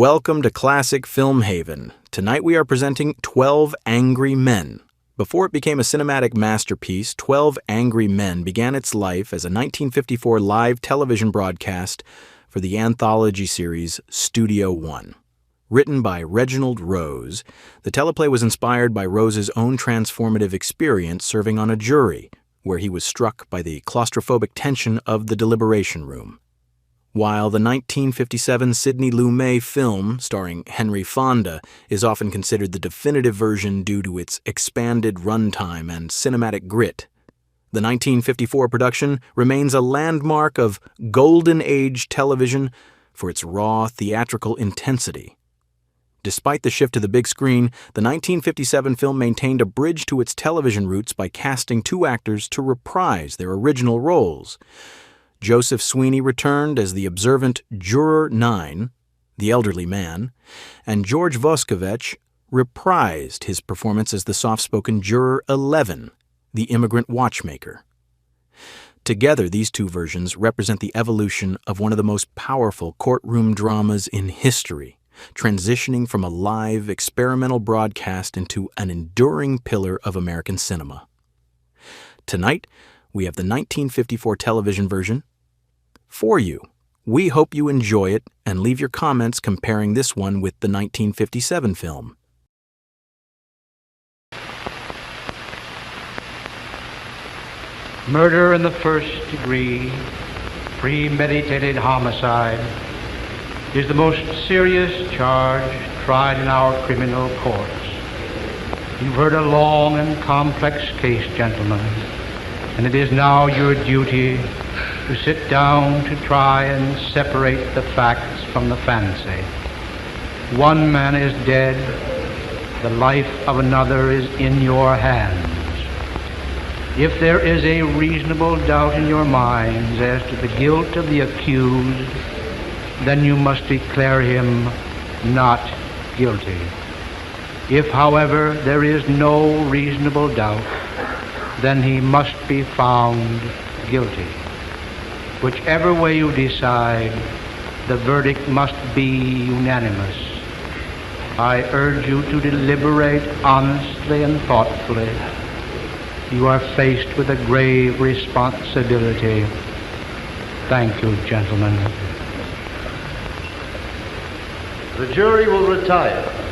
Welcome to Classic Film Haven. Tonight we are presenting 12 Angry Men. Before it became a cinematic masterpiece, 12 Angry Men began its life as a 1954 live television broadcast for the anthology series Studio One. Written by Reginald Rose, the teleplay was inspired by Rose's own transformative experience serving on a jury, where he was struck by the claustrophobic tension of the deliberation room. While the 1957 Sidney Lumet film, starring Henry Fonda, is often considered the definitive version due to its expanded runtime and cinematic grit, the 1954 production remains a landmark of golden age television for its raw theatrical intensity. Despite the shift to the big screen, the 1957 film maintained a bridge to its television roots by casting two actors to reprise their original roles. Joseph Sweeney returned as the observant Juror 9, the elderly man, and George Voskovec reprised his performance as the soft-spoken Juror 11, the immigrant watchmaker. Together, these two versions represent the evolution of one of the most powerful courtroom dramas in history, transitioning from a live, experimental broadcast into an enduring pillar of American cinema. Tonight, we have the 1954 television version for you. We hope you enjoy it and leave your comments comparing this one with the 1957 film. Murder in the first degree, premeditated homicide, is the most serious charge tried in our criminal courts. You've heard a long and complex case, gentlemen, and it is now your duty to sit down to try and separate the facts from the fancy. One man is dead, the life of another is in your hands. If there is a reasonable doubt in your minds as to the guilt of the accused, then you must declare him not guilty. If, however, there is no reasonable doubt, then he must be found guilty. Whichever way you decide, the verdict must be unanimous. I urge you to deliberate honestly and thoughtfully. You are faced with a grave responsibility. Thank you, gentlemen. The jury will retire.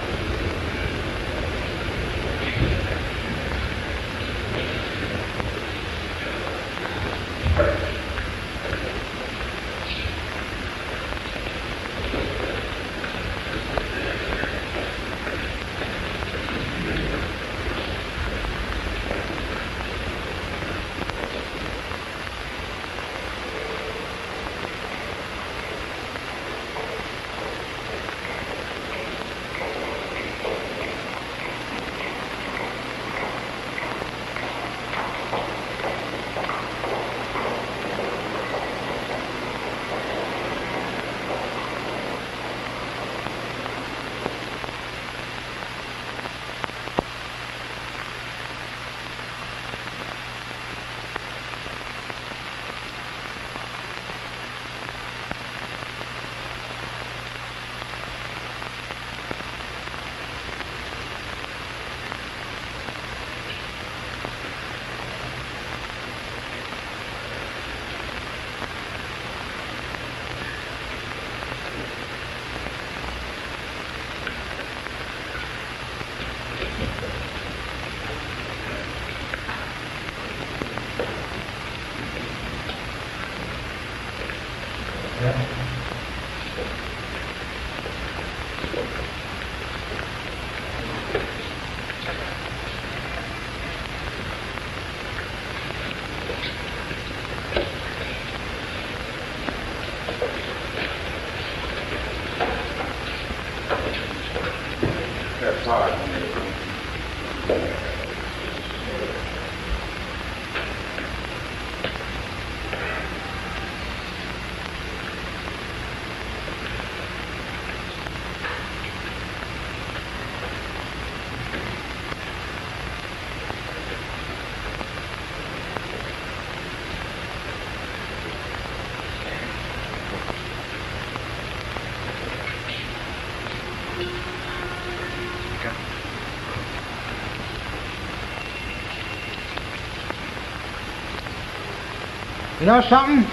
You know something?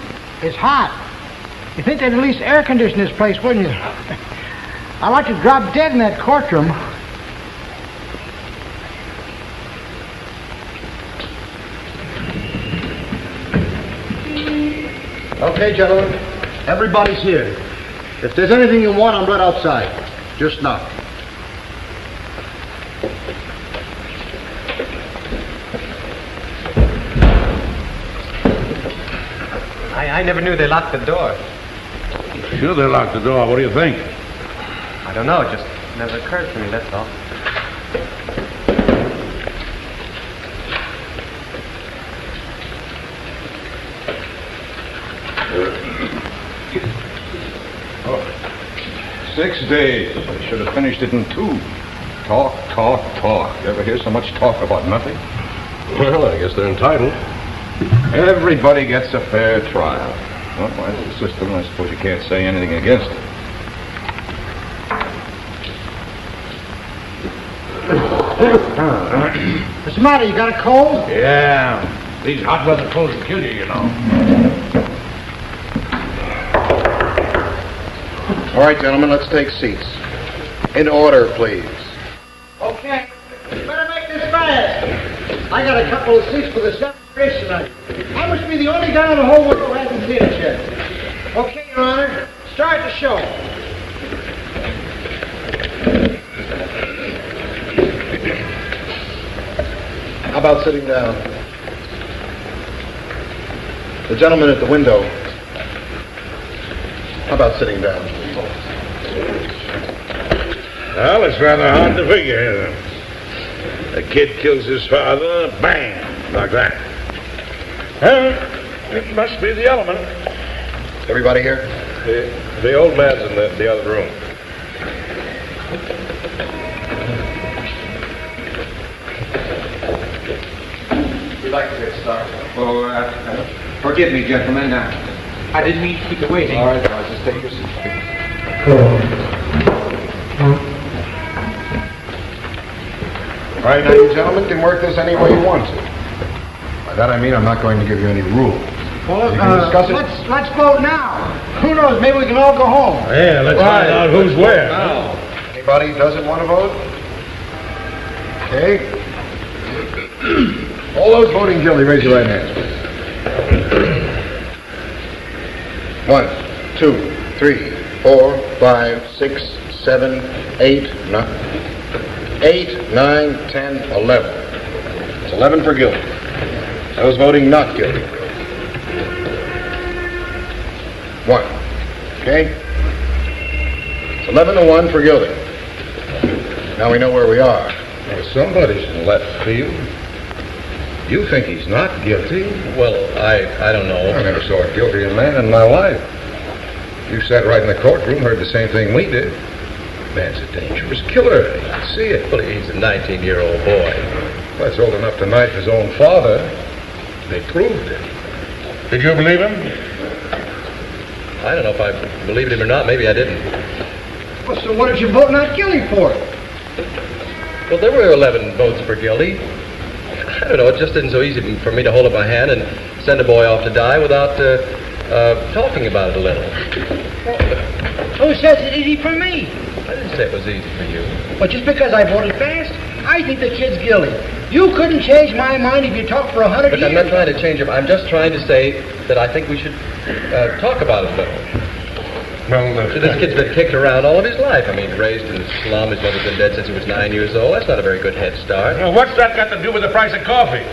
It's hot. You think they'd at least air condition this place, wouldn't you? I'd like to drop dead in that courtroom. Okay, gentlemen. Everybody's here. If there's anything you want, I'm right outside. Just knock. I never knew they locked the door. Sure they locked the door. What do you think? I don't know, it just never occurred to me, that's all. Oh, 6 days. I should have finished it in 2. Talk, talk, talk. You ever hear so much talk about nothing? Well, I guess they're entitled. Everybody gets a fair trial. Well, that's the system. I suppose you can't say anything against it. What's the matter? You got a cold? Yeah. These hot weather colds will kill you, you know. All right, gentlemen, let's take seats. In order, please. Okay. Better make this fast. I got a couple of seats for the celebration tonight. I must be the only guy in the whole world who hasn't seen it yet. Okay, Your Honor. Start the show. How about sitting down? The gentleman at the window. How about sitting down? Well, it's rather hard to figure. A kid kills his father, bang, like that. It must be the element. Everybody here? The old man's in the other room. We'd like to get started. Oh, forgive me, gentlemen. I didn't mean to keep you waiting. All right, guys, just take your seats. All right, now you gentlemen can work this any way you want to. By that I mean I'm not going to give you any rules. Well, You can discuss it. let's vote now. Who knows? Maybe we can all go home. Yeah, let's find out who's where. Anybody who doesn't want to vote? Okay. All those voting guilty, raise your right hand. 1, 2, 3, 4, 5, 6, 7, 8, 9, 8, 9, 10, 11. It's 11 for guilty. Those voting not guilty. 1. Okay? It's 11 to 1 for guilty. Now we know where we are. Well, somebody's in left field. You think he's not guilty? Well, I don't know. I never saw a guilty man in my life. You sat right in the courtroom, heard the same thing we did. Man's a dangerous killer. You can see it. Well, he's a 19-year-old boy. Well, that's old enough to knife his own father. They proved it. Did you believe him? I don't know if I believed him or not. Maybe I didn't. Well, so what did you vote not guilty for? Well, there were 11 votes for guilty. I don't know, it just isn't so easy for me to hold up my hand and send a boy off to die without talking about it a little. Who says it's easy for me? I didn't say it was easy for you. Well, just because I voted fast, I think the kid's guilty. You couldn't change my mind if you talked for 100 Look, years. I'm not trying to change him. I'm just trying to say that I think we should talk about it a little. Well, This kid's been kicked around all of his life. I mean, raised in the slum. His mother's been dead since he was 9 years old. That's not a very good head start. what's that got to do with the price of coffee?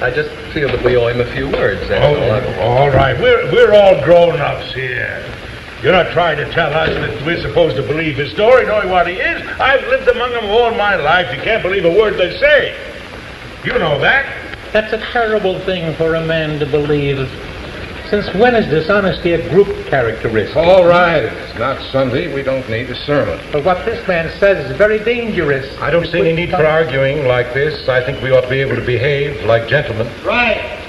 I just feel that we owe him a few words. That's all. All right. We're all grown-ups here. You're not trying to tell us that we're supposed to believe his story, knowing what he is. I've lived among them all my life. You can't believe a word they say. You know that. That's a terrible thing for a man to believe. Since when is dishonesty a group characteristic? All right, it's not Sunday. We don't need a sermon. But what this man says is very dangerous. I don't see any need for arguing like this. I think we ought to be able to behave like gentlemen. Right.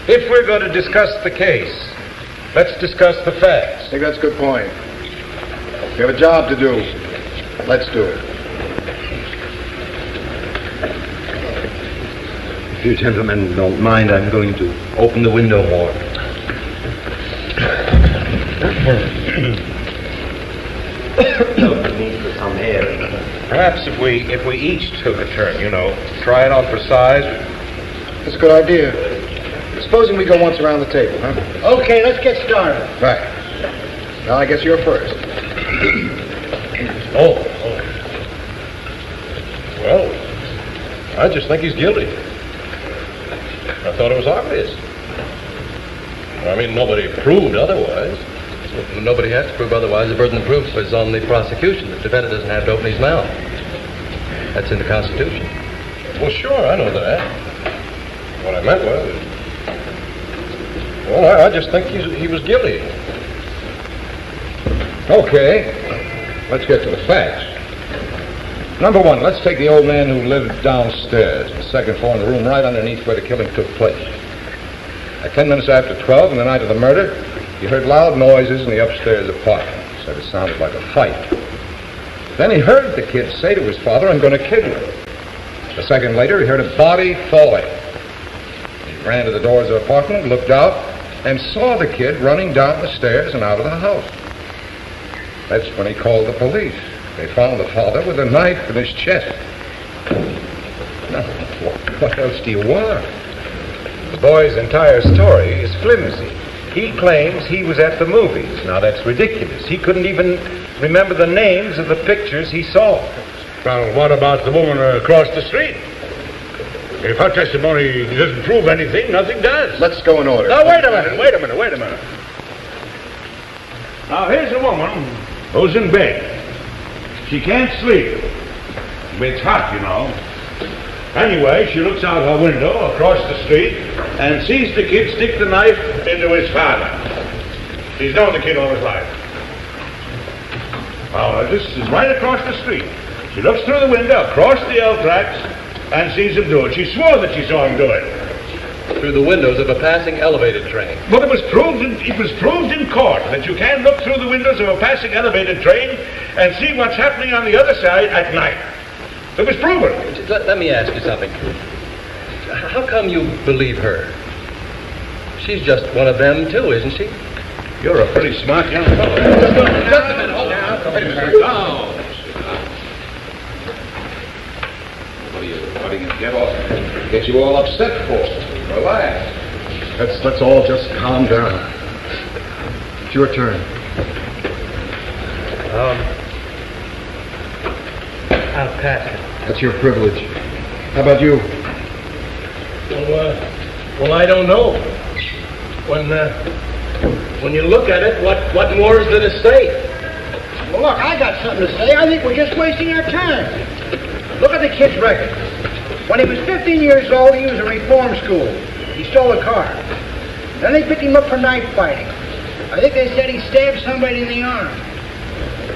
If we're going to discuss the case, let's discuss the facts. I think that's a good point. We have a job to do. Let's do it. If you gentlemen don't mind, I'm going to open the window more. Some air. Perhaps if we each took a turn, try it on for size. That's a good idea. Supposing we go once around the table, huh? Okay, let's get started. Right. Now, I guess you're first. Oh. Well, I just think he's guilty. I thought it was obvious. I mean, nobody proved otherwise. Well, nobody has to prove otherwise. The burden of proof is on the prosecution. The defendant doesn't have to open his mouth. That's in the Constitution. Well, sure, I know that. What I meant was... Well, I just think he was guilty. Okay, let's get to the facts. Number one, let's take the old man who lived downstairs, the second floor in the room right underneath where the killing took place. At 10 minutes after 12 on the night of the murder, he heard loud noises in the upstairs apartment. He said it sounded like a fight. Then he heard the kid say to his father, "I'm going to kill you." A second later, he heard a body falling. He ran to the doors of the apartment, looked out, and saw the kid running down the stairs and out of the house. That's when he called the police. They found the father with a knife in his chest. Now, what else do you want? The boy's entire story is flimsy. He claims he was at the movies. Now, that's ridiculous. He couldn't even remember the names of the pictures he saw. Well, what about the woman across the street? If her testimony doesn't prove anything, nothing does. Let's go in order. Now, wait a minute. Now, here's a woman who's in bed. She can't sleep. It's hot, Anyway, she looks out her window across the street and sees the kid stick the knife into his father. He's known the kid all his life. Now, this is right across the street. She looks through the window, across the L tracks, and sees him do it. She swore that she saw him do it. Through the windows of a passing elevated train. But it was proved in court that you can look through the windows of a passing elevated train and see what's happening on the other side at night. It was proven. Let me ask you something. How come you believe her? She's just one of them, too, isn't she? You're a pretty smart young fellow. Just a minute. Hold on. Wait a minute. Down. What are you going to get you all upset for? Relax. Let's all just calm down. It's your turn. I'll pass it. That's your privilege. How about you? Well, I don't know. When you look at it, what more is there to say? Well, look, I got something to say. I think we're just wasting our time. Look at the kid's record. When he was 15 years old, he was in reform school. He stole a car. Then they picked him up for knife fighting. I think they said he stabbed somebody in the arm.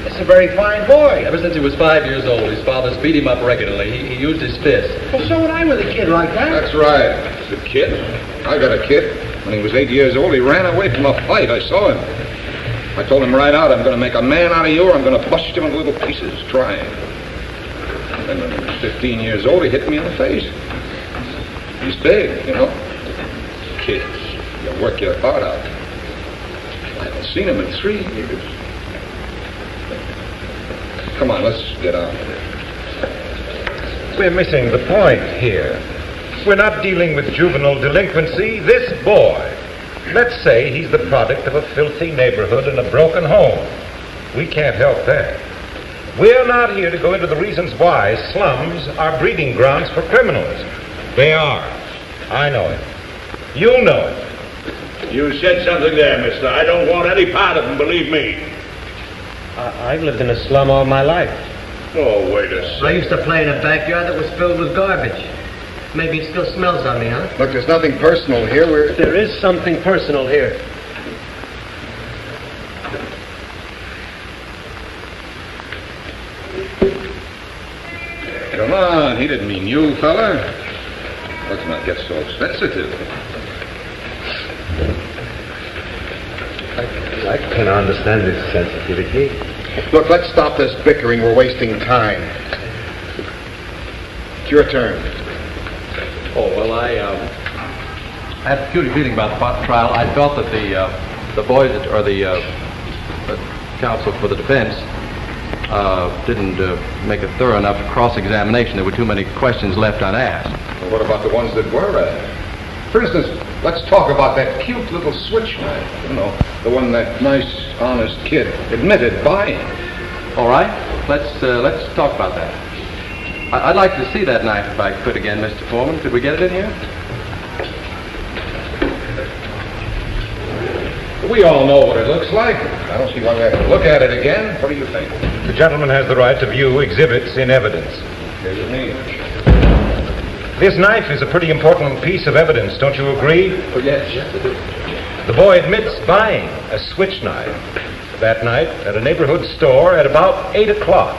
It's a very fine boy. Ever since he was 5 years old, his father's beat him up regularly. He used his fist. Well, so would I with a kid like that. That's right. The kid. I got a kid. When he was 8 years old, he ran away from a fight. I saw him. I told him right out, I'm going to make a man out of you, or I'm going to bust him into little pieces, trying. And when he was 15 years old, he hit me in the face. He's big, Kids, you work your heart out. I haven't seen him in 3 years. Come on, let's get on with it. We're missing the point here. We're not dealing with juvenile delinquency. This boy, let's say he's the product of a filthy neighborhood and a broken home. We can't help that. We're not here to go into the reasons why slums are breeding grounds for criminals. They are. I know it. You know it. You said something there, mister. I don't want any part of him, believe me. I've lived in a slum all my life. Oh, wait a second. I used to play in a backyard that was filled with garbage. Maybe it still smells on me, huh? Look, there's nothing personal here. There is something personal here. Come on, he didn't mean you, fella. Let's not get so sensitive. I can understand this sensitivity. Look, let's stop this bickering. We're wasting time. It's your turn. Oh, well, I had a peculiar feeling about the trial. I felt that the boys, or the counsel for the defense, didn't make a thorough enough cross-examination. There were too many questions left unasked. Well, what about the ones that were asked? For instance, let's talk about that cute little switch knife. You know, the one that nice, honest kid admitted buying. All right, let's talk about that. I'd like to see that knife if I could again, Mr. Foreman. Could we get it in here? We all know what it looks like. I don't see why we have to look at it again. What do you think? The gentleman has the right to view exhibits in evidence. Here's it me. This knife is a pretty important piece of evidence, don't you agree? Oh, yes, I do. The boy admits buying a switch knife that night at a neighborhood store at about 8 o'clock.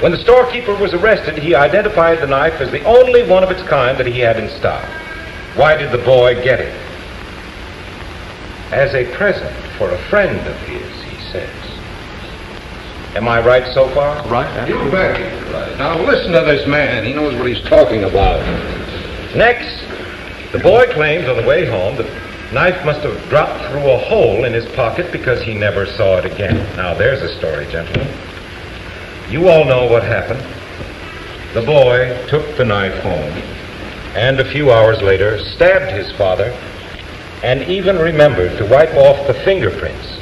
When the storekeeper was arrested, he identified the knife as the only one of its kind that he had in stock. Why did the boy get it? As a present for a friend of his, he says. Am I right so far? Right. You bet. Right. Now listen to this man. He knows what he's talking about. Next, the boy claims on the way home the knife must have dropped through a hole in his pocket because he never saw it again. Now there's a story, gentlemen. You all know what happened. The boy took the knife home and a few hours later stabbed his father and even remembered to wipe off the fingerprints.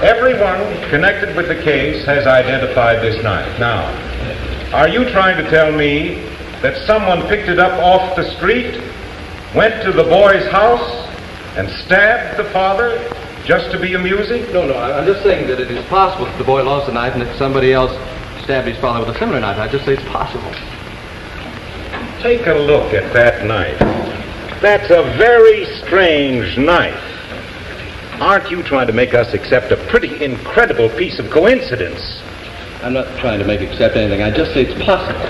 Everyone connected with the case has identified this knife. Now, are you trying to tell me that someone picked it up off the street, went to the boy's house, and stabbed the father just to be amusing? No, I'm just saying that it is possible that the boy lost the knife and that somebody else stabbed his father with a similar knife. I just say it's possible. Take a look at that knife. That's a very strange knife. Aren't you trying to make us accept a pretty incredible piece of coincidence? I'm not trying to make accept anything. I just say it's possible.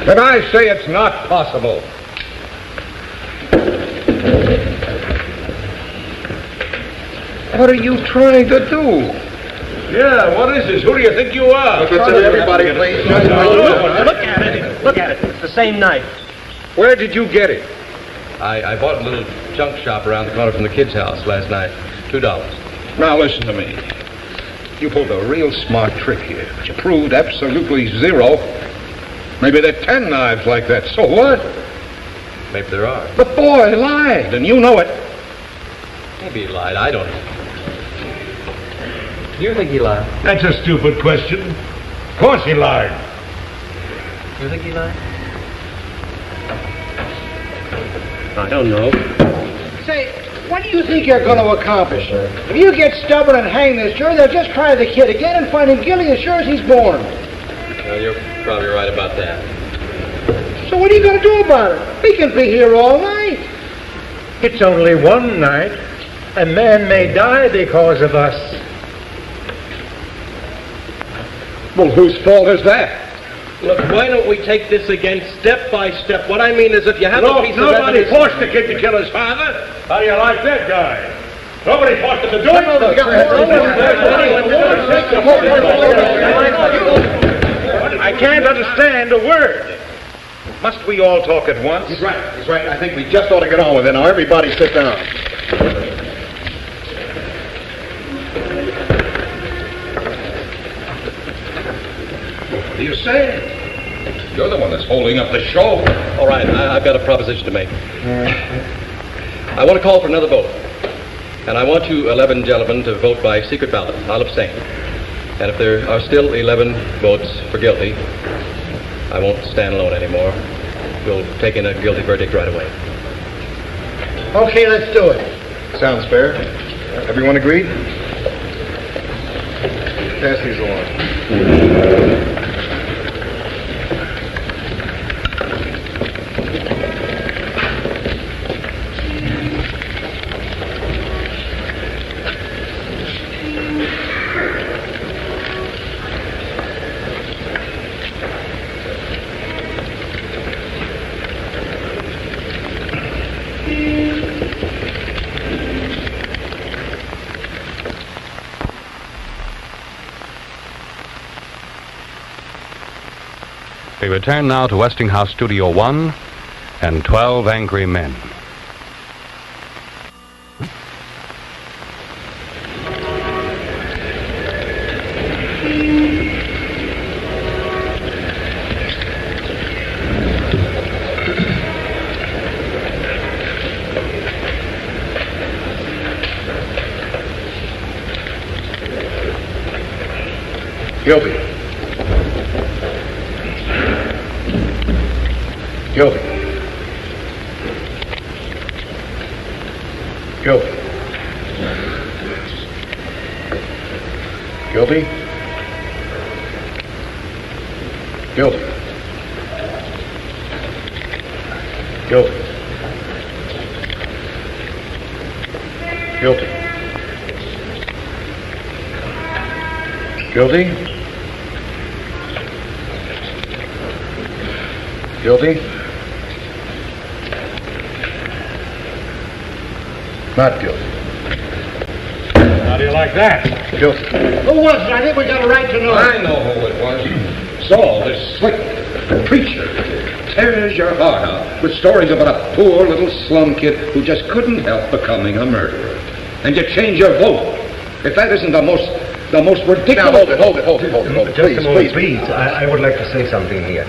But I say it's not possible. What are you trying to do? Yeah, what is this? Who do you think you are? Everybody, please. Look at it. Look at it. It's the same knife. Where did you get it? I bought a little junk shop around the corner from the kid's house last night. $2. Now listen to me. You pulled a real smart trick here, but you proved absolutely zero. Maybe there are 10 knives like that. So what? Maybe there are. The boy lied, and you know it. Maybe he lied. I don't know. Do you think he lied? That's a stupid question. Of course he lied. You think he lied? I don't know. Say, what do you think you're going to accomplish? If you get stubborn and hang this jury, they'll just try the kid again and find him guilty as sure as he's born. Well, you're probably right about that. So what are you going to do about it? We can be here all night. It's only one night. A man may die because of us. Well, whose fault is that? Look, why don't we take this again step by step? What I mean is if you have a piece of nobody evidence... forced the kid to kill his father. How do you like that guy? Nobody forced him to do it. I can't understand a word. Must we all talk at once? He's right. He's right. I think we just ought to get on with it. Now, everybody sit down. What do you say? You're the one that's holding up the show. All right, I've got a proposition to make. I want to call for another vote. And I want you 11 gentlemen to vote by secret ballot. I'll abstain. And if there are still 11 votes for guilty, I won't stand alone anymore. We'll take in a guilty verdict right away. Okay, let's do it. Sounds fair. Everyone agreed? Pass these along. We return now to Westinghouse Studio 1 and 12 Angry Men. Guilty. Guilty. Guilty. Guilty. Guilty. Guilty. Guilty. Guilty. Guilty? Not guilty. How do you like that? Guilty. Who was it? I think we got a right to know. I know who it was. Saul, this slick preacher, tears your heart out with stories about a poor little slum kid who just couldn't help becoming a murderer. And you change your vote. If that isn't the most ridiculous... Now, hold it. Just a moment, please. I would like to say something here.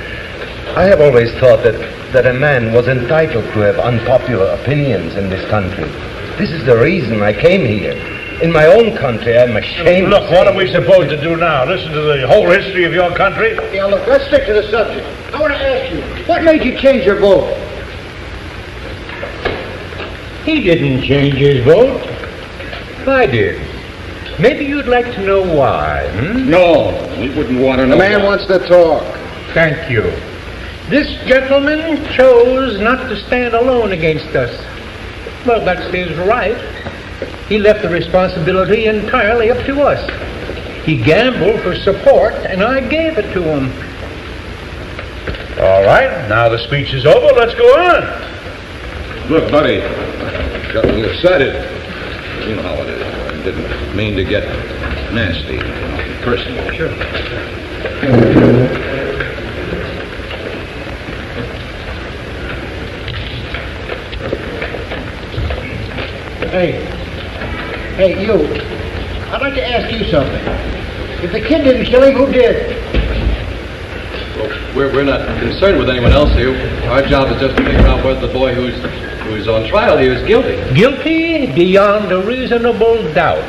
I have always thought that a man was entitled to have unpopular opinions in this country. This is the reason I came here. In my own country, I'm ashamed. Look, what are we supposed to do now? Listen to the whole history of your country? Yeah, look, let's stick to the subject. I want to ask you, what made you change your vote? He didn't change his vote. I did. Maybe you'd like to know why, No, we wouldn't want to know. The man wants to talk. Thank you. This gentleman chose not to stand alone against us. Well, that's his right. He left the responsibility entirely up to us. He gambled for support, and I gave it to him. All right, now the speech is over. Let's go on. Look, buddy, got a little excited. You know how it is. I didn't mean to get nasty, personal. Sure. Hey, you. I'd like to ask you something. If the kid didn't kill him, who did? Well, we're not concerned with anyone else here. Our job is just to figure out whether the boy who's on trial here is guilty. Guilty beyond a reasonable doubt.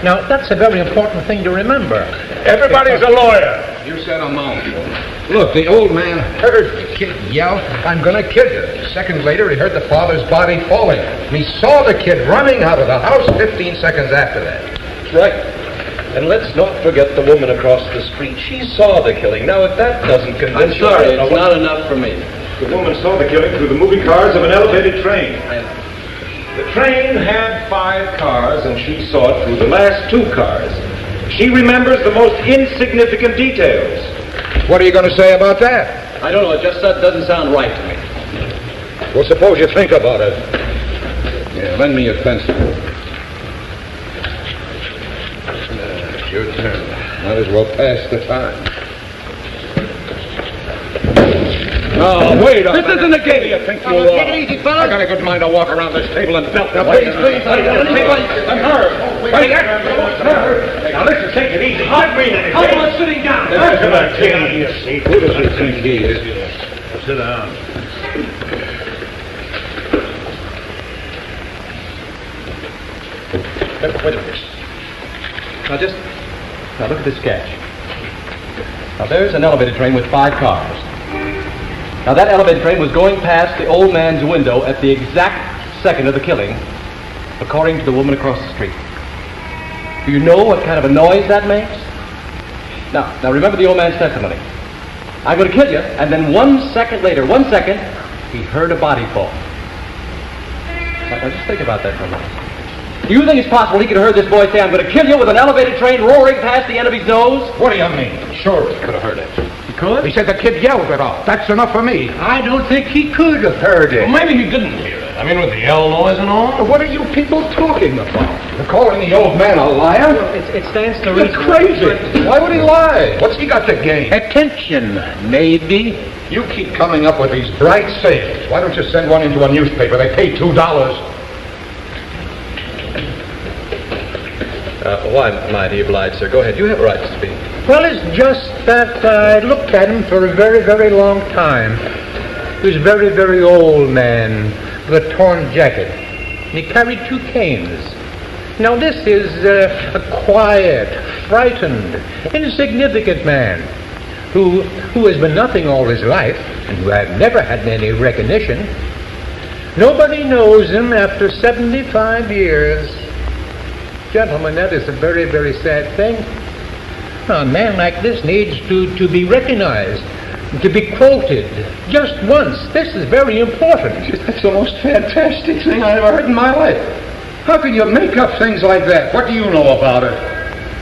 Now, that's a very important thing to remember. Everybody's a lawyer. You said a mouthful. Look, the old man heard the kid yell, "I'm gonna kill you." A second later, he heard the father's body falling. And he saw the kid running out of the house 15 seconds after that. Right. And let's not forget the woman across the street. She saw the killing. Now, if that doesn't convince you... I'm sorry, it's not enough for me. The woman saw the killing through the moving cars of an elevated train. The train had 5 cars, and she saw it through the last 2 cars. She remembers the most insignificant details. What are you going to say about that? I don't know. It just doesn't sound right to me. Well, suppose you think about it. Yeah, lend me your pencil. Your turn. Might as well pass the time. Oh, wait a minute. This isn't a game. You think you are? Take it easy, fellas. I got a good mind to walk around this table and belt the Please. I'm hurt. Wait, Now listen, take it easy. How about sitting down? Who does he think he is? Sit down. Wait a minute. Now look at this sketch. Now there's an elevated train with 5 cars. Now that elevated train was going past the old man's window at the exact second of the killing, according to the woman across the street. Do you know what kind of a noise that makes? Now remember the old man's testimony. I'm going to kill you, and then 1 second later, he heard a body fall. Now just think about that for a minute. Do you think it's possible he could have heard this boy say, "I'm going to kill you," with an elevated train roaring past the end of his nose? What do you mean? Sure, he could have heard it. He could? He said the kid yelled it off. That's enough for me. I don't think he could have heard it. Well, maybe he didn't hear it. I mean, with the L noise and all? What are you people talking about? You're calling the old man a liar? It stands to You're reason. crazy. Why would he lie? What's he got to gain? Attention, maybe. You keep coming up with these bright sayings. Why don't you send one into a newspaper? They pay $2. Why might he oblige, sir? Go ahead. You have a right to speak. Well, it's just that I looked at him for a very, very long time. He was a very, very old man with a torn jacket. And he carried 2 canes. Now, this is a quiet, frightened, insignificant man who has been nothing all his life and who had never had any recognition. Nobody knows him after 75 years. Gentlemen, that is a very, very sad thing. A man like this needs to be recognized, to be quoted just once. This is very important. That's the most fantastic thing I ever heard in my life. How can you make up things like that? What do you know about it?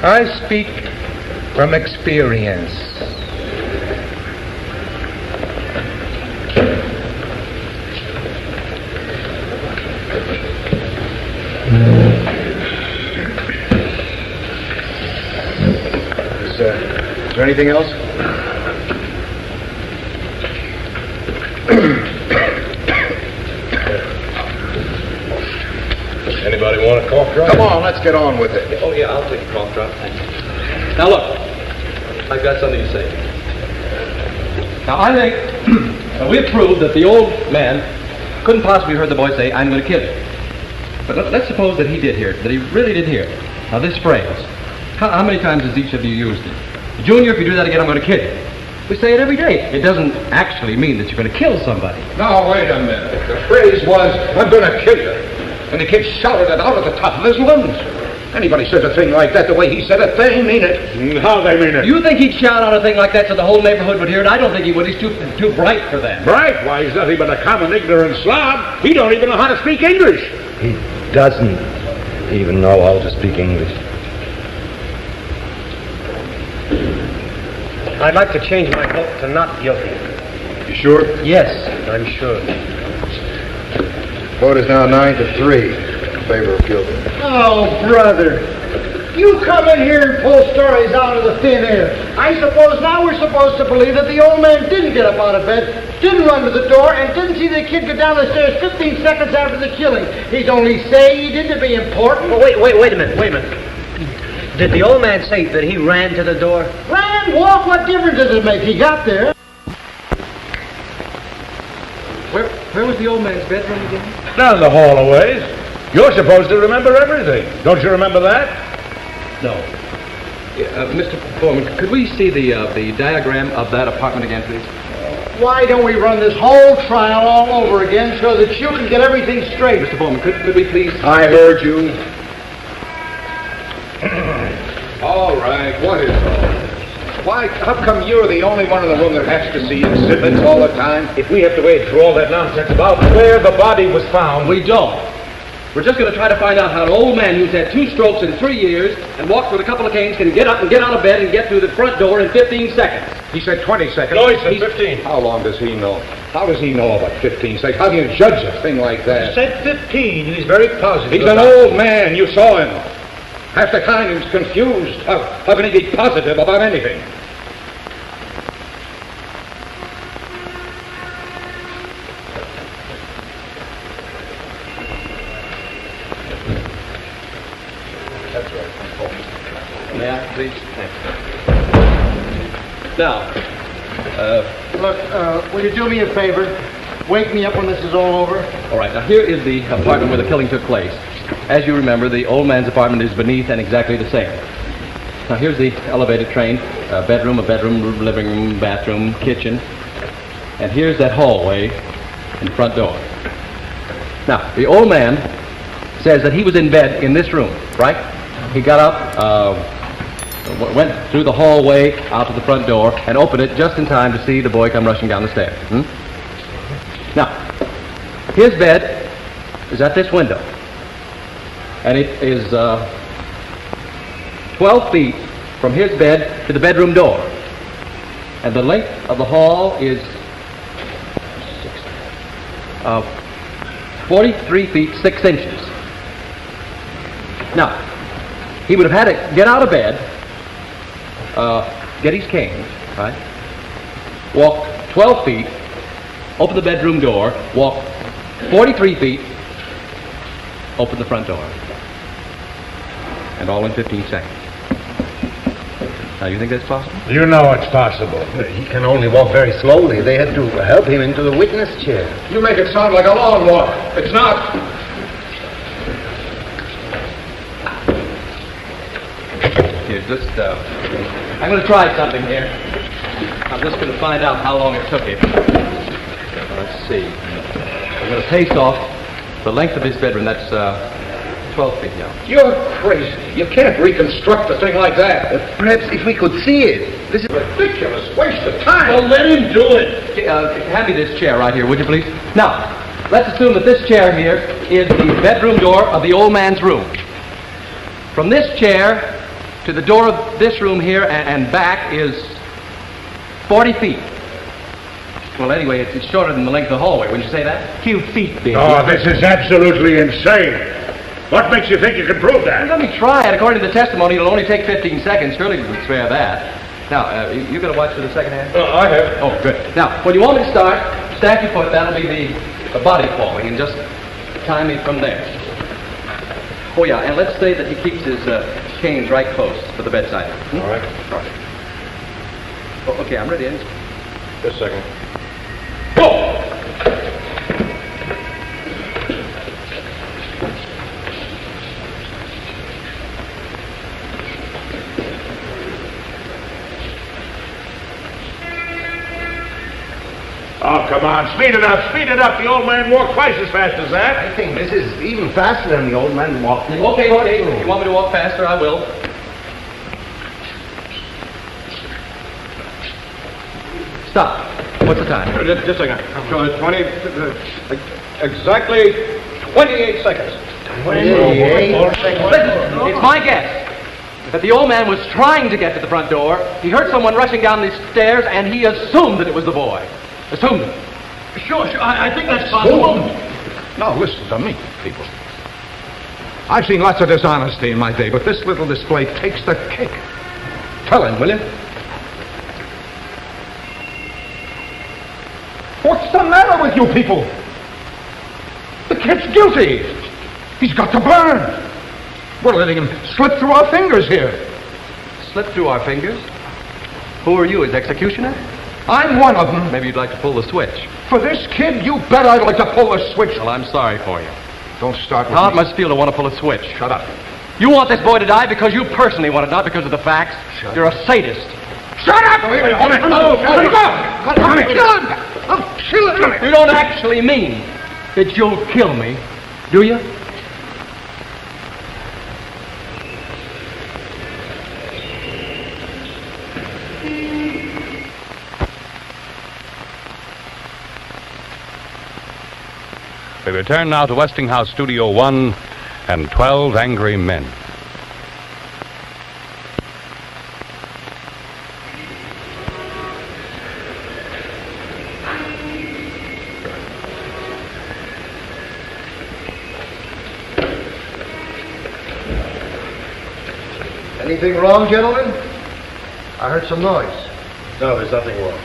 I speak from experience. Is there anything else? Anybody want a cough drop? Come on, let's get on with it. Oh, yeah, I'll take a cough drop. Thank you. Now, look. I've got something to say. Now, I think we've proved that the old man couldn't possibly heard the boy say, "I'm going to kill you." But let's suppose that he did hear it, that he really did hear it. Now, this phrase, how many times has each of you used it? Junior, if you do that again, I'm going to kill you. We say it every day. It doesn't actually mean that you're going to kill somebody. Now, wait a minute. The phrase was, "I'm going to kill you." And the kid shouted it out at the top of his lungs. Anybody says a thing like that the way he said it, they mean it. How they mean it? You think he'd shout out a thing like that so the whole neighborhood would hear it? I don't think he would. He's too bright for that. Bright? Why, he's nothing but a common ignorant slob. He don't even know how to speak English. He doesn't even know how to speak English. I'd like to change my vote to not guilty. You sure? Yes, I'm sure. Vote is now 9-3 in favor of guilty. Oh, brother. You come in here and pull stories out of the thin air. I suppose now we're supposed to believe that the old man didn't get up out of bed, didn't run to the door, and didn't see the kid go down the stairs 15 seconds after the killing. He's only saying he did to be important. Oh, wait a minute. Did the old man say that he ran to the door? Ran, walk, what difference does it make? He got there. Where was the old man's bedroom again? Down the hall a ways. You're supposed to remember everything. Don't you remember that? No. Mr. Foreman, could we see the diagram of that apartment again, please? Why don't we run this whole trial all over again so that you can get everything straight? Mr. Foreman, could we please? I heard you. All right, what is all this? Why, how come you're the only one in the room that has to see exhibits all the time? If we have to wait through all that nonsense about where the body was found... We don't. We're just going to try to find out how an old man who's had 2 strokes in 3 years and walks with a couple of canes can get up and get out of bed and get through the front door in 15 seconds. He said 20 seconds. No, he said 15. How long does he know? How does he know about 15 seconds? How do you judge a thing like that? He said 15. He's very positive. He's an old man. You saw him. Half the time he was confused. How can he be positive about anything? That's right. May I, please? Thank you. Now, Look, will you do me a favor? Wake me up when this is all over. all right, now here is the apartment where the killing took place. As you remember, the old man's apartment is beneath and exactly the same. Now here's the elevated train, a bedroom, living room, bathroom, kitchen. And here's that hallway and the front door. Now, the old man says that he was in bed in this room, right? He got up, went through the hallway out to the front door and opened it just in time to see the boy come rushing down the stairs. Now, his bed is at this window. And it is 12 feet from his bed to the bedroom door. And the length of the hall is 43 feet 6 inches. Now, he would have had to get out of bed, get his cane, right? Walk 12 feet, open the bedroom door, walk 43 feet, open the front door. And all in 15 seconds. Now, you think that's possible? You know it's possible. He can only walk very slowly. They had to help him into the witness chair. You make it sound like a long walk. It's not. Here, just, I'm going to try something here. I'm just going to find out how long it took him. Let's see. I'm going to pace off the length of his bedroom. That's 12 feet now. You're crazy. You can't reconstruct a thing like that. Perhaps if we could see it. This is Ridiculous. Waste of time. Well, let him do it. Hand me this chair right here, would you please? Now, let's assume that this chair here is the bedroom door of the old man's room. From this chair to the door of this room here and back is 40 feet. Well, anyway, it's shorter than the length of the hallway. Wouldn't you say that? Few feet, baby. Oh, this is absolutely insane. What makes you think you can prove that? Well, let me try it. According to the testimony, it'll only take 15 seconds. Surely we can spare that. Now, you going to watch for the second hand? I have. Oh, good. Now, when you want me to start, stack your foot. That'll be the body falling, and just time me from there. Oh, yeah, and let's say that he keeps his canes right close to the bedside. All right. Oh, okay, I'm ready. Just a second. Go! Oh, come on, speed it up, speed it up. The old man walked twice as fast as that. I think this is even faster than the old man walked. Okay, if you want me to walk faster, I will. Stop. What's the time? Just a second. 20, exactly 28 seconds. 28 seconds. Listen, it's my guess that the old man was trying to get to the front door. He heard someone rushing down the stairs, and he assumed that it was the boy. Assumed it. Sure, I think that's possible. Now listen to me, people. I've seen lots of dishonesty in my day, but this little display takes the cake. Tell him, will you? What's the matter with you people? The kid's guilty. He's got to burn. We're letting him slip through our fingers here. Slip through our fingers? Who are you, his executioner? I'm one of them. Maybe you'd like to pull the switch. For this kid, you bet I'd like to pull the switch. Well, I'm sorry for you. Don't start with How it me. must feel to want to pull a switch. Shut up. You want this boy to die because you personally want it, not because of the facts. You're a sadist. Shut up! Let me go! You don't actually mean that you'll kill me, do you? We return now to Westinghouse Studio 1 and 12 Angry Men. Anything wrong, gentlemen? I heard some noise. No, there's nothing wrong.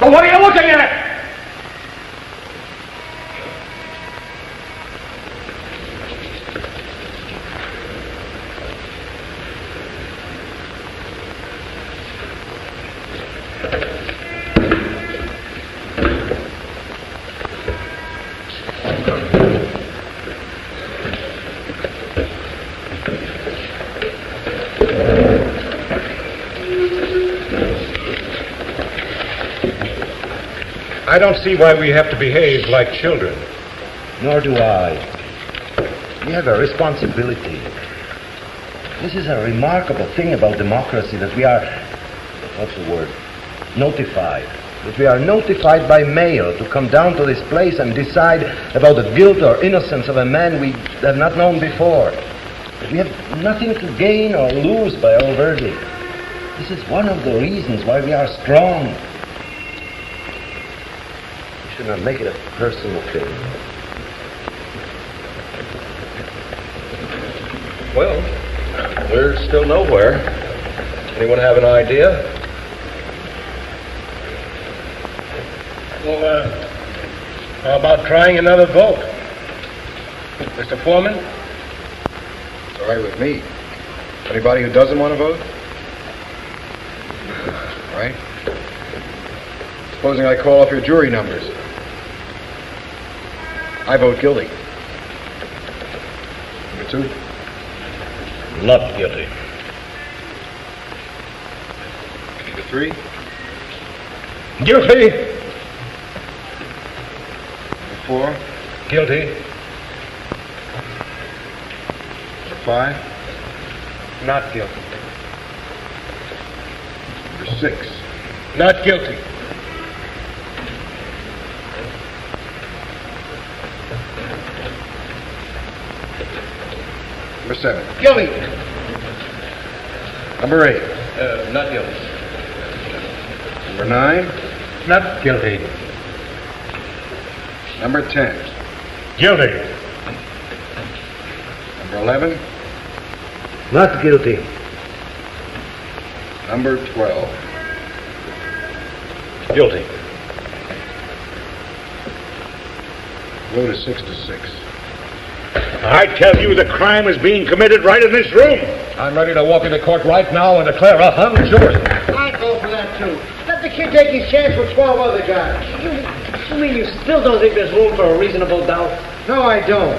Well, what are you looking at? I don't see why we have to behave like children. Nor do I. We have a responsibility. This is a remarkable thing about democracy, that we are, what's the word, notified that we are notified by mail to come down to this place and decide about the guilt or innocence of a man we have not known before. We have nothing to gain or lose by our verdict. This is one of the reasons why we are strong. We should not make it a personal thing. Well, we're still nowhere. Anyone have an idea? Well, how about trying another vote? Mr. Foreman? It's all right with me. Anybody who doesn't want to vote? All right. Supposing I call off your jury numbers. I vote guilty. Number 2? Not guilty. Number 3? Guilty. Number 4? Guilty. Number 5? Not guilty. Number 6? Not guilty. Number 7? Guilty. Number 8? Not guilty. Number 9? Not guilty. Number 10? Guilty. Number 11? Not guilty. Number 12? Guilty. Vote is 6 to 6. I tell you, the crime is being committed right in this room. I'm ready to walk into court right now and declare a hung jury. I'd go for that, too. Let the kid take his chance with 12 other guys. You mean you still don't think there's room for a reasonable doubt? No, I don't.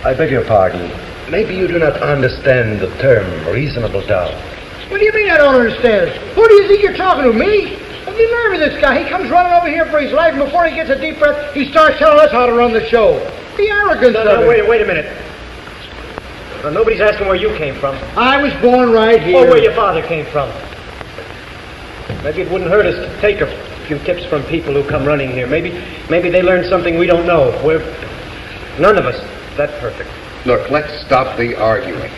I beg your pardon. Maybe you do not understand the term reasonable doubt. What do you mean I don't understand? Who do you think you're talking to, me? What's the nerve of this guy? He comes running over here for his life, and before he gets a deep breath, he starts telling us how to run the show. The arrogance of it. Wait a minute. Well, nobody's asking where you came from. I was born right here. Or where your father came from. Maybe it wouldn't hurt us to take a few tips from people who come running here. Maybe they learned something we don't know. We're none of us that perfect. Look, let's stop the arguing.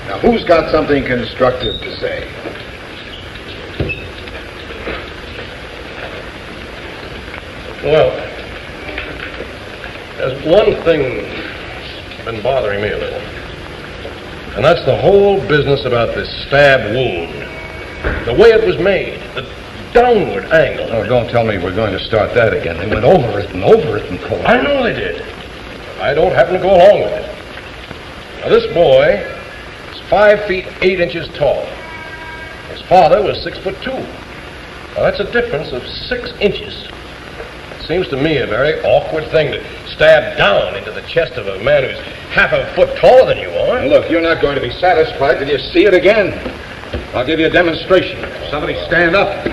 Now, who's got something constructive to say? Well, there's one thing been bothering me a little. And that's the whole business about this stab wound. The way it was made, the downward angle. Oh, don't tell me we're going to start that again. They went over it in court. I know they did. I don't happen to go along with it. Now, this boy is 5 feet 8 inches tall. His father was 6'2". Now, that's a difference of 6 inches. It seems to me a very awkward thing to stab down into the chest of a man who's half a foot taller than you are. Now, look, you're not going to be satisfied till you see it again. I'll give you a demonstration. Somebody stand up.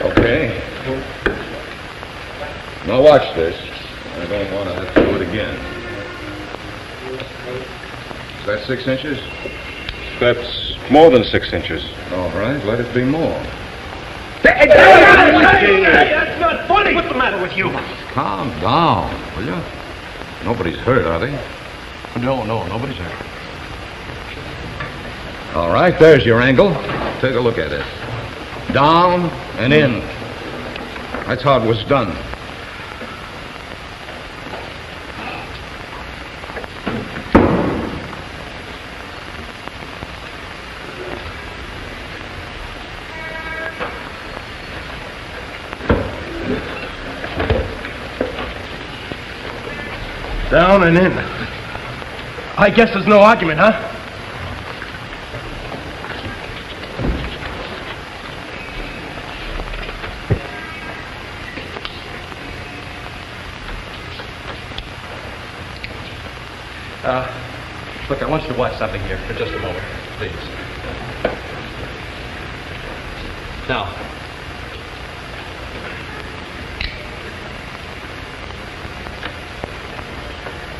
Okay. Now watch this. I don't want to have to do it again. Is that 6 inches? That's more than 6 inches. All right, let it be more. That's not funny. What's the matter with you? Calm down, will you? Nobody's hurt, are they? No, nobody's hurt. All right, there's your angle. Take a look at it. Down and in. That's how it was done. Down and in. I guess there's no argument, huh? Look, I want you to watch something here for just a moment, please. Now,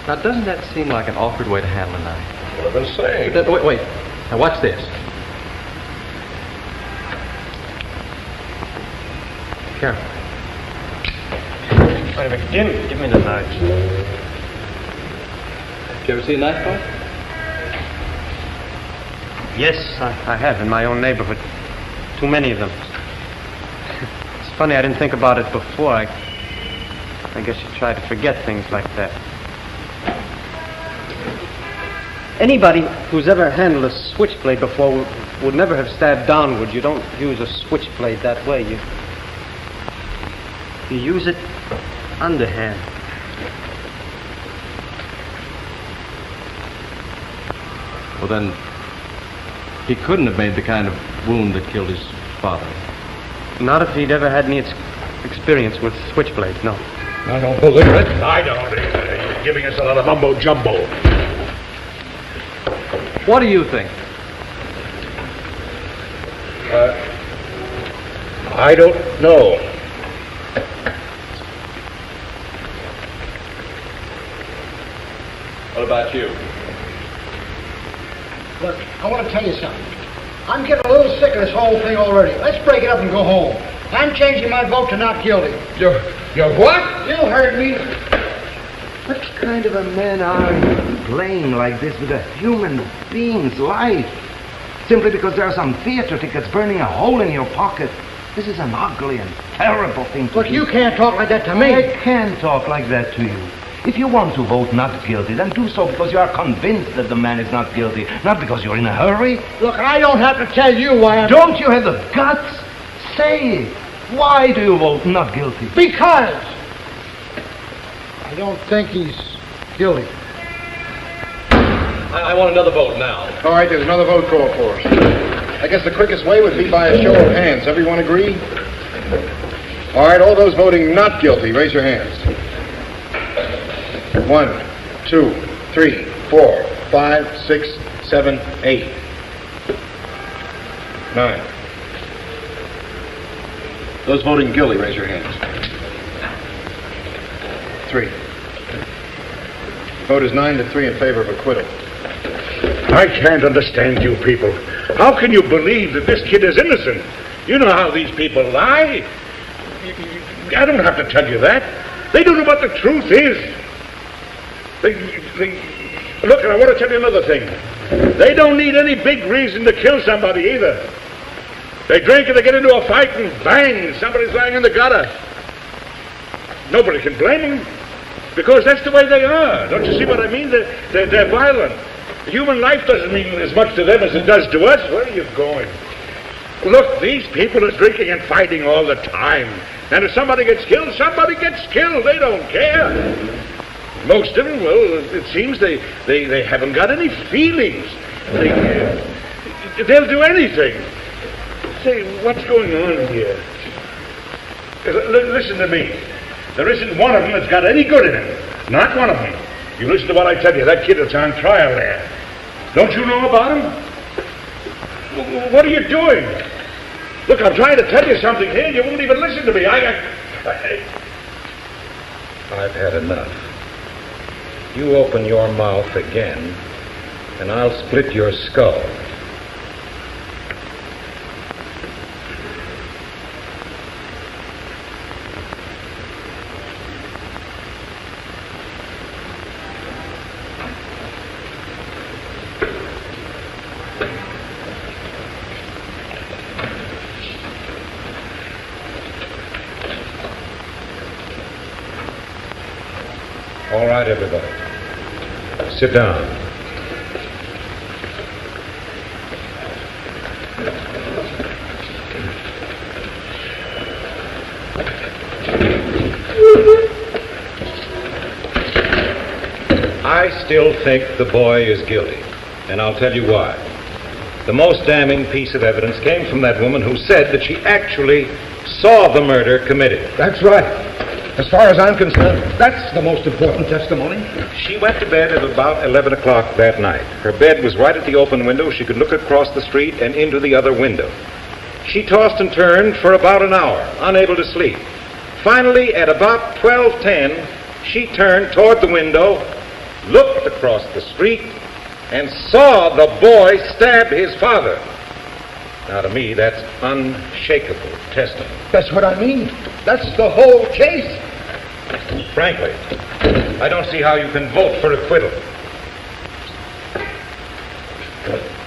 Now, doesn't that seem like an awkward way to handle a knife? What I've been saying. Wait. Now, watch this. Careful. Wait a minute. Give me the knife. Did you ever see a knife fight? Yes, I have, in my own neighborhood. Too many of them. It's funny, I didn't think about it before. I guess you try to forget things like that. Anybody who's ever handled a switchblade before would never have stabbed downward. You don't use a switchblade that way. You use it underhand. Well, then, he couldn't have made the kind of wound that killed his father. Not if he'd ever had any experience with switchblades, no. I don't believe it. I don't. You're giving us a lot of mumbo-jumbo. What do you think? I don't know. What about you? Look, I want to tell you something. I'm getting a little sick of this whole thing already. Let's break it up and go home. I'm changing my vote to not guilty. You're what? You heard me. What kind of a man are you, playing like this with a human being's life? Simply because there are some theater tickets burning a hole in your pocket. This is an ugly and terrible thing to do. Look, you can't talk like that to me. I can talk like that to you. If you want to vote not guilty, then do so because you are convinced that the man is not guilty, not because you're in a hurry. Look, I don't have to tell you why I'm... Don't you have the guts? Say it. Why do you vote not guilty? Because I don't think he's guilty. I want another vote now. All right, there's another vote called for us. I guess the quickest way would be by a show of hands. Everyone agree? All right, all those voting not guilty, raise your hands. 1, 2, 3, 4, 5, 6, 7, 8, 9. Those voting guilty, raise your hands. 3. Vote is 9-3 in favor of acquittal. I can't understand you people. How can you believe that this kid is innocent? You know how these people lie. I don't have to tell you that. They don't know what the truth is. Look, I want to tell you another thing. They don't need any big reason to kill somebody either. They drink and they get into a fight and bang, somebody's lying in the gutter. Nobody can blame them because that's the way they are. Don't you see what I mean? They're violent. Human life doesn't mean as much to them as it does to us. Where are you going? Look, these people are drinking and fighting all the time. And if somebody gets killed, somebody gets killed. They don't care. Most of them, well, it seems they haven't got any feelings. They'll do anything. Say, what's going on here? Listen to me. There isn't one of them that's got any good in him. Not one of them. You listen to what I tell you. That kid that's on trial there. Don't you know about him? What are you doing? Look, I'm trying to tell you something here. You won't even listen to me. I've had enough. You open your mouth again, and I'll split your skull. All right, everybody. Sit down. I still think the boy is guilty, and I'll tell you why. The most damning piece of evidence came from that woman who said that she actually saw the murder committed. That's right. As far as I'm concerned, that's the most important testimony. She went to bed at about 11 o'clock that night. Her bed was right at the open window. She could look across the street and into the other window. She tossed and turned for about an hour, unable to sleep. Finally, at about 12:10, she turned toward the window, looked across the street, and saw the boy stab his father. Now, to me, that's unshakable testimony. That's what I mean. That's the whole case. Frankly, I don't see how you can vote for acquittal.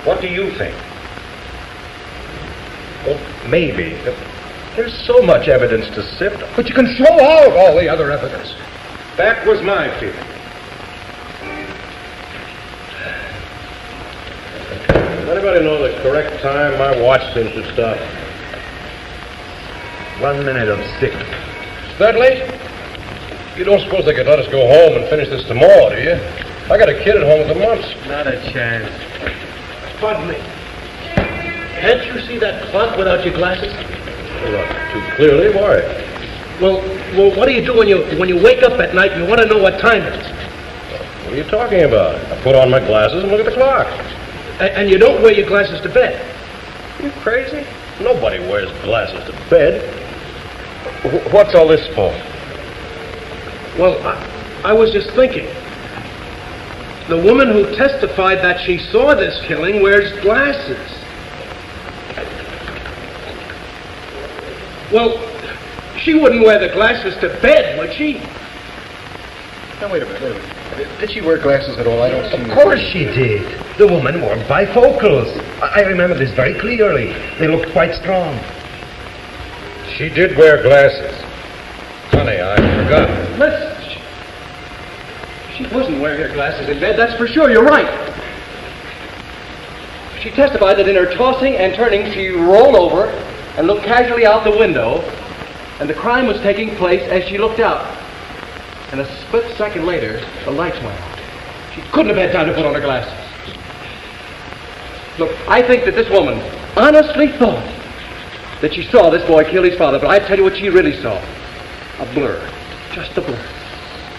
What do you think? Well, maybe. There's so much evidence to sift. But you can throw out all the other evidence. That was my feeling. Does anybody know the correct time my watch seems to stop? 1 minute of 6. Is that late? You don't suppose they could let us go home and finish this tomorrow, do you? I got a kid at home with the mumps. Not a chance. Pardon me. Can't you see that clock without your glasses? Well, not too clearly. Why? Well, what do you do when you wake up at night and you want to know what time it is? What are you talking about? I put on my glasses and look at the clock. And you don't wear your glasses to bed? You crazy? Nobody wears glasses to bed. What's all this for? Well, I was just thinking. The woman who testified that she saw this killing wears glasses. Well, she wouldn't wear the glasses to bed, would she? Now, wait a minute. Did she wear glasses at all? I don't see. Of course she did. The woman wore bifocals. I remember this very clearly. They looked quite strong. She did wear glasses. Honey, I forgot. Listen, she wasn't wearing her glasses in bed, that's for sure. You're right. She testified that in her tossing and turning, she rolled over and looked casually out the window, and the crime was taking place as she looked out. And a split second later, the lights went out. She couldn't have had time to put on her glasses. Look, I think that this woman honestly thought that she saw this boy kill his father, but I tell you what she really saw. A blur. Just a blur.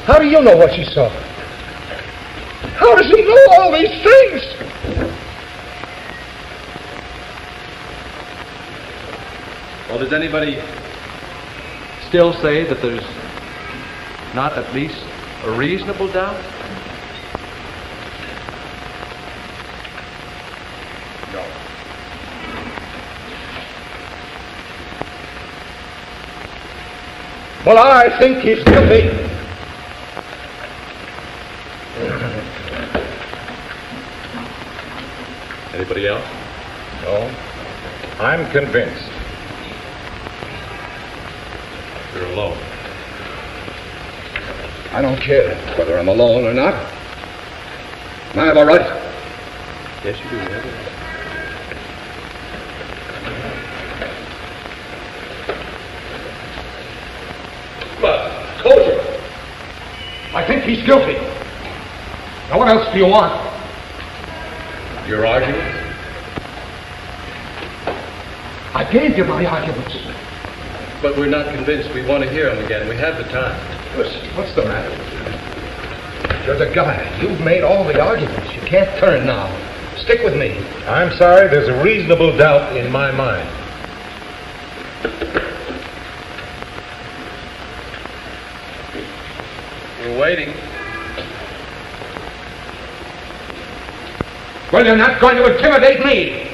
How do you know what she saw? How does he know all these things? Well, does anybody still say that there's not at least a reasonable doubt? No. Well, I think he's guilty. Anybody else? No. I'm convinced. You're alone. I don't care whether I'm alone or not. I have a right. Yes, you do. Yes. But, closure. I think he's guilty. Now, what else do you want? Your argument? I gave you my arguments. But we're not convinced. We want to hear them again. We have the time. Listen, what's the matter with you? You're the guy. You've made all the arguments. You can't turn now. Stick with me. I'm sorry, there's a reasonable doubt in my mind. We're waiting. Well, you're not going to intimidate me.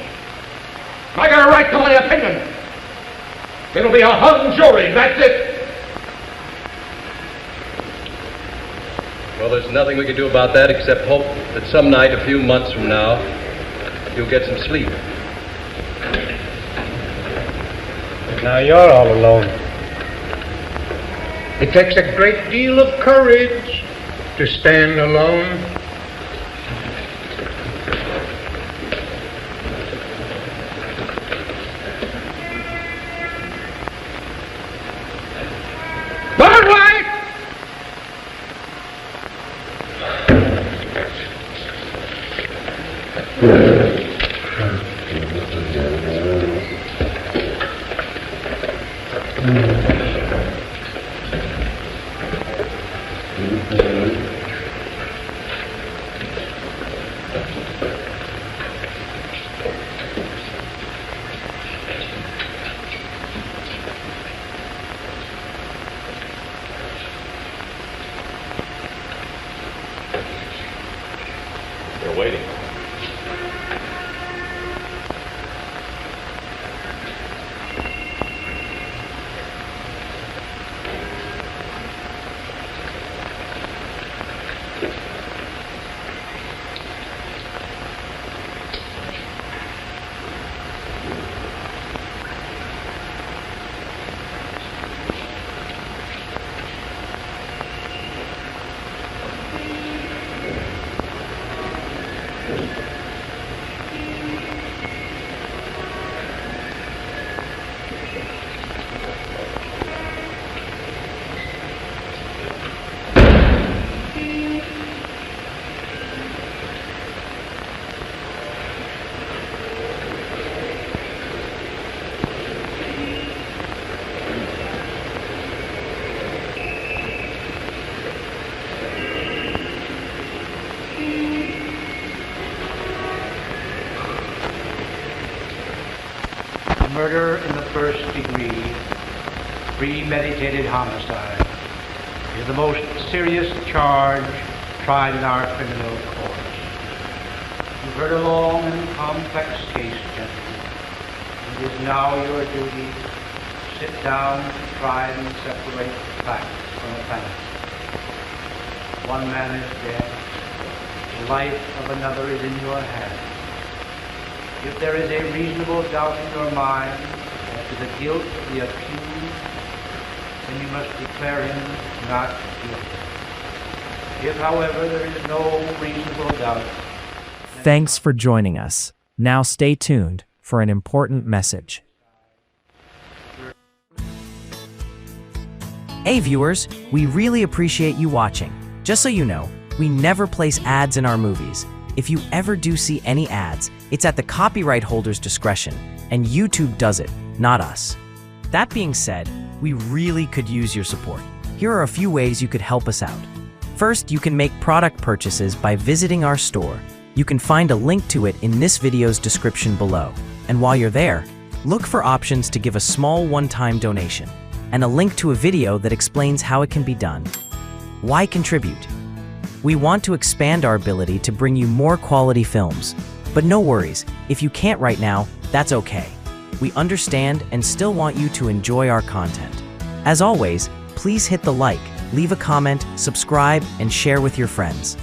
I got a right to my opinion. It'll be a hung jury, that's it. Well, there's nothing we can do about that except hope that some night, a few months from now, you'll get some sleep. Now you're all alone. It takes a great deal of courage to stand alone. waiting. Murder in the first degree, premeditated homicide, is the most serious charge tried in our criminal courts. You've heard a long and complex case, gentlemen. It is now your duty to sit down to try and separate the facts from the fantasy. One man is dead. The life of another is in your hands. If there is a reasonable doubt in your mind as to the guilt of the accused, then you must declare him not guilty. If, however, there is no reasonable doubt... Thanks for joining us. Now stay tuned for an important message. Hey viewers, we really appreciate you watching. Just so you know, we never place ads in our movies. If you ever do see any ads, it's at the copyright holder's discretion, and YouTube does it, not us. That being said, we really could use your support. Here are a few ways you could help us out. First, you can make product purchases by visiting our store. You can find a link to it in this video's description below. And while you're there, look for options to give a small one-time donation, and a link to a video that explains how it can be done. Why contribute? We want to expand our ability to bring you more quality films. But no worries, if you can't right now, that's okay. We understand and still want you to enjoy our content. As always, please hit the like, leave a comment, subscribe, and share with your friends.